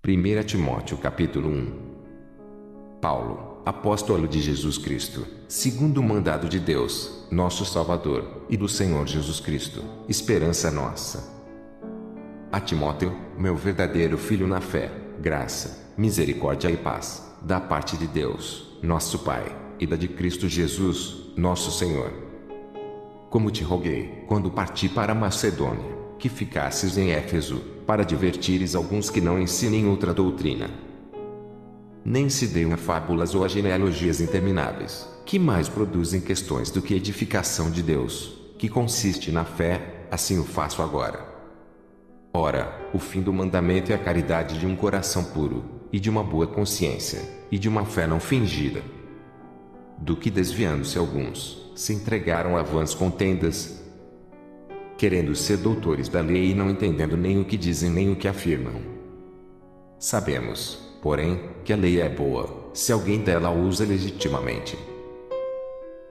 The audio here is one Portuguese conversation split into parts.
1 Timóteo capítulo 1. Paulo, apóstolo de Jesus Cristo, segundo o mandado de Deus, nosso Salvador, e do Senhor Jesus Cristo, esperança nossa. A Timóteo, meu verdadeiro filho na fé, graça, misericórdia e paz, da parte de Deus, nosso Pai, e da de Cristo Jesus, nosso Senhor. Como te roguei, quando parti para Macedônia, que ficasses em Éfeso, para advertires alguns que não ensinem outra doutrina. Nem se deem a fábulas ou a genealogias intermináveis, que mais produzem questões do que edificação de Deus, que consiste na fé, assim o faço agora. Ora, o fim do mandamento é a caridade de um coração puro, e de uma boa consciência, e de uma fé não fingida. Do que desviando-se alguns, se entregaram a vãs contendas, querendo ser doutores da lei e não entendendo nem o que dizem nem o que afirmam. Sabemos, porém, que a lei é boa, se alguém dela usa legitimamente.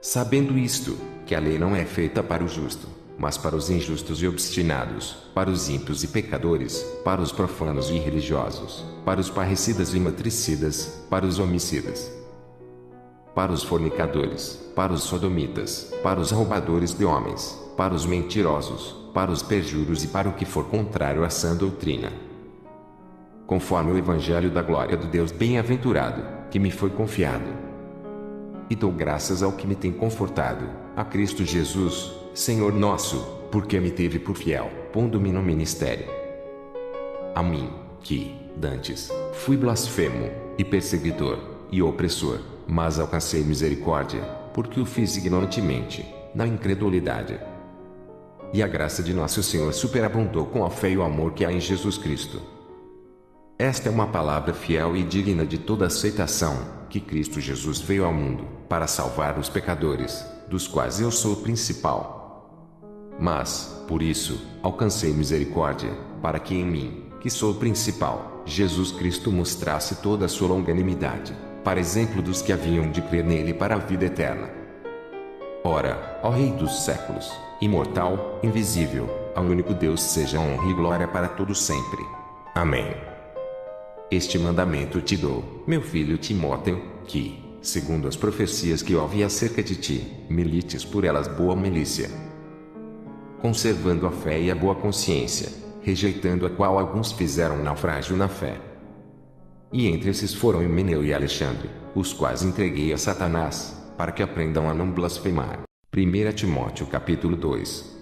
Sabendo isto, que a lei não é feita para o justo, mas para os injustos e obstinados, para os ímpios e pecadores, para os profanos e irreligiosos, para os parricidas e matricidas, para os homicidas, para os fornicadores, para os sodomitas, para os roubadores de homens, para os mentirosos, para os perjuros e para o que for contrário à sã doutrina. Conforme o evangelho da glória do Deus bem-aventurado, que me foi confiado. E dou graças ao que me tem confortado, a Cristo Jesus, Senhor nosso, porque me teve por fiel, pondo-me no ministério. A mim, que, dantes, fui blasfemo, e perseguidor, e opressor, mas alcancei misericórdia, porque o fiz ignorantemente, na incredulidade. E a graça de nosso Senhor superabundou com a fé e o amor que há em Jesus Cristo. Esta é uma palavra fiel e digna de toda aceitação, que Cristo Jesus veio ao mundo, para salvar os pecadores, dos quais eu sou o principal. Mas, por isso, alcancei misericórdia, para que em mim, que sou o principal, Jesus Cristo mostrasse toda a sua longanimidade, para exemplo dos que haviam de crer nele para a vida eterna. Ora, ó Rei dos séculos, imortal, invisível, ao único Deus seja honra e glória para todos sempre. Amém. Este mandamento te dou, meu filho Timóteo, que, segundo as profecias que ouvi acerca de ti, milites por elas boa milícia, conservando a fé e a boa consciência, rejeitando a qual alguns fizeram naufrágio na fé. E entre esses foram Himeneu e Alexandre, os quais entreguei a Satanás, para que aprendam a não blasfemar. 1 Timóteo capítulo 2.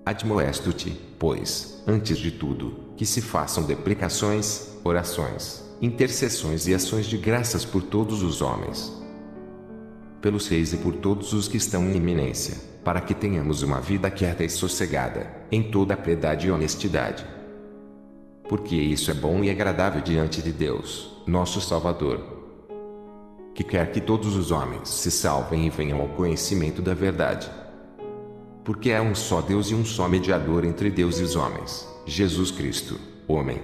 Admoesto-te, pois, antes de tudo, que se façam deprecações, orações, intercessões e ações de graças por todos os homens, pelos reis e por todos os que estão em eminência, para que tenhamos uma vida quieta e sossegada, em toda a piedade e honestidade. Porque isso é bom e agradável diante de Deus, nosso Salvador, que quer que todos os homens se salvem e venham ao conhecimento da verdade. Porque há um só Deus e um só mediador entre Deus e os homens, Jesus Cristo, homem,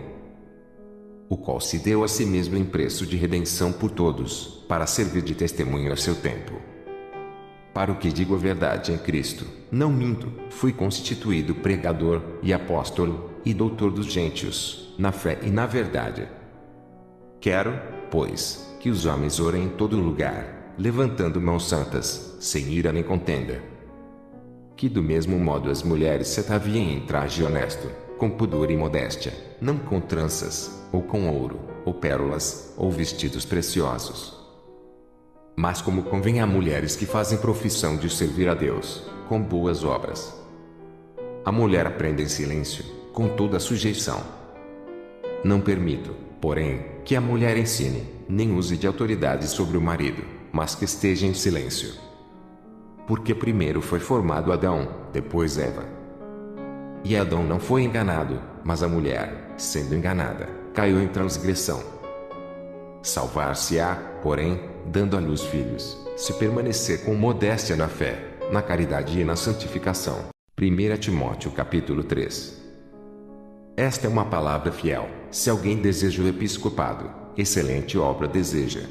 o qual se deu a si mesmo em preço de redenção por todos, para servir de testemunho a seu tempo. Para o que digo a verdade em Cristo, não minto, fui constituído pregador, e apóstolo, e doutor dos gentios, na fé e na verdade. Quero, pois, que os homens orem em todo lugar, levantando mãos santas, sem ira nem contenda. Que do mesmo modo as mulheres se ataviem em traje honesto, com pudor e modéstia, não com tranças, ou com ouro, ou pérolas, ou vestidos preciosos. Mas como convém a mulheres que fazem profissão de servir a Deus, com boas obras. A mulher aprenda em silêncio, com toda a sujeição. Não permito, porém, que a mulher ensine, nem use de autoridade sobre o marido, mas que esteja em silêncio. Porque primeiro foi formado Adão, depois Eva. E Adão não foi enganado, mas a mulher, sendo enganada, caiu em transgressão. Salvar-se-á, porém, dando à luz filhos, se permanecer com modéstia na fé, na caridade e na santificação. 1 Timóteo capítulo 3. Esta é uma palavra fiel, se alguém deseja o episcopado, excelente obra deseja.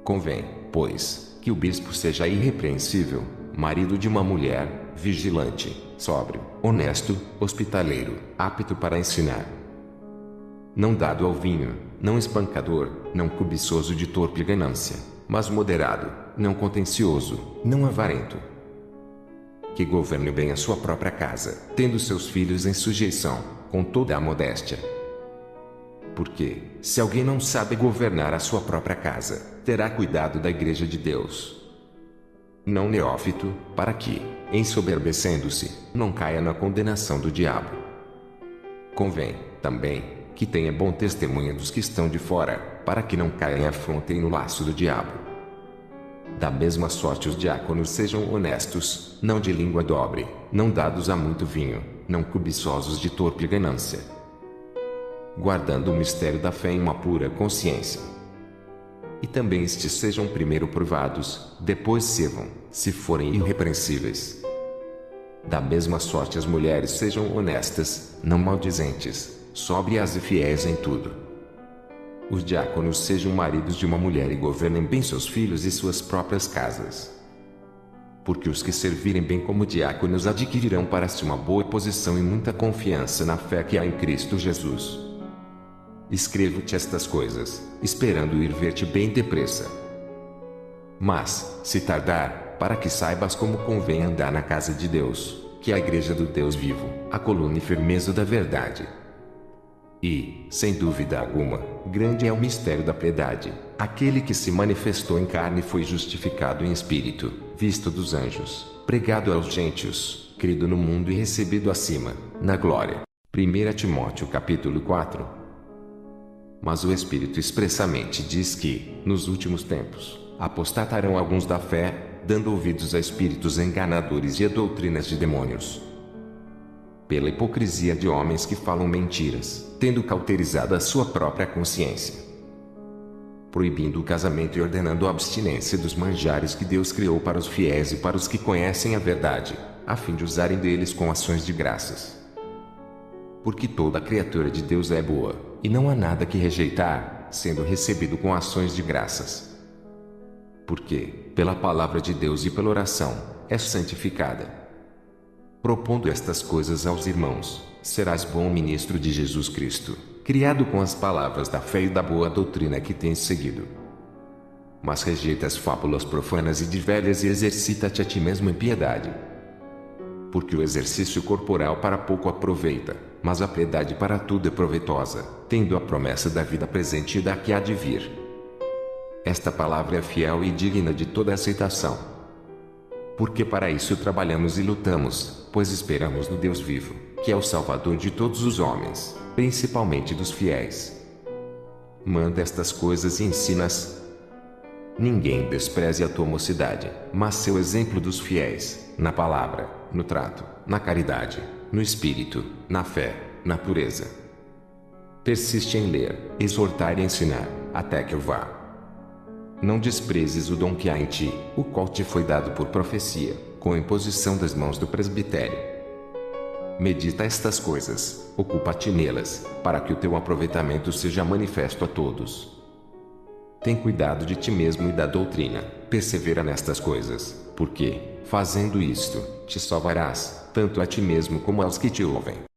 Convém, pois, que o bispo seja irrepreensível, marido de uma mulher, vigilante, sóbrio, honesto, hospitaleiro, apto para ensinar, não dado ao vinho, não espancador, não cobiçoso de torpe ganância, mas moderado, não contencioso, não avarento. Que governe bem a sua própria casa, tendo seus filhos em sujeição, com toda a modéstia. Porque, se alguém não sabe governar a sua própria casa, terá cuidado da igreja de Deus. Não neófito, para que, ensoberbecendo-se, não caia na condenação do diabo. Convém, também, que tenha bom testemunho dos que estão de fora, para que não caia em afronta e no laço do diabo. Da mesma sorte os diáconos sejam honestos, não de língua dobre, não dados a muito vinho, não cobiçosos de torpe ganância, guardando o mistério da fé em uma pura consciência. E também estes sejam primeiro provados, depois sirvam, se forem irrepreensíveis. Da mesma sorte as mulheres sejam honestas, não maldizentes, sóbrias e fiéis em tudo. Os diáconos sejam maridos de uma mulher e governem bem seus filhos e suas próprias casas. Porque os que servirem bem como diáconos adquirirão para si uma boa posição e muita confiança na fé que há em Cristo Jesus. Escrevo-te estas coisas, esperando ir ver-te bem depressa. Mas, se tardar, para que saibas como convém andar na casa de Deus, que é a igreja do Deus vivo, a coluna e firmeza da verdade. E, sem dúvida alguma, grande é o mistério da piedade. Aquele que se manifestou em carne foi justificado em espírito, visto dos anjos, pregado aos gentios, crido no mundo e recebido acima, na glória. 1 Timóteo capítulo 4. Mas o Espírito expressamente diz que, nos últimos tempos, apostatarão alguns da fé, dando ouvidos a espíritos enganadores e a doutrinas de demônios. Pela hipocrisia de homens que falam mentiras, tendo cauterizado a sua própria consciência, proibindo o casamento e ordenando a abstinência dos manjares que Deus criou para os fiéis e para os que conhecem a verdade, a fim de usarem deles com ações de graças. Porque toda criatura de Deus é boa, e não há nada que rejeitar, sendo recebido com ações de graças. Porque, pela palavra de Deus e pela oração, é santificada. Propondo estas coisas aos irmãos, serás bom ministro de Jesus Cristo, criado com as palavras da fé e da boa doutrina que tens seguido. Mas rejeita as fábulas profanas e de velhas e exercita-te a ti mesmo em piedade. Porque o exercício corporal para pouco aproveita, mas a piedade para tudo é proveitosa, tendo a promessa da vida presente e da que há de vir. Esta palavra é fiel e digna de toda aceitação. Porque para isso trabalhamos e lutamos, pois esperamos no Deus vivo, que é o Salvador de todos os homens, principalmente dos fiéis. Manda estas coisas e ensina-as. Ninguém despreze a tua mocidade, mas seu exemplo dos fiéis, na palavra, no trato, na caridade, no espírito, na fé, na pureza. Persiste em ler, exortar e ensinar, até que eu vá. Não desprezes o dom que há em ti, o qual te foi dado por profecia, com a imposição das mãos do presbitério. Medita estas coisas, ocupa-te nelas, para que o teu aproveitamento seja manifesto a todos. Tem cuidado de ti mesmo e da doutrina, persevera nestas coisas, porque, fazendo isto, te salvarás, tanto a ti mesmo como aos que te ouvem.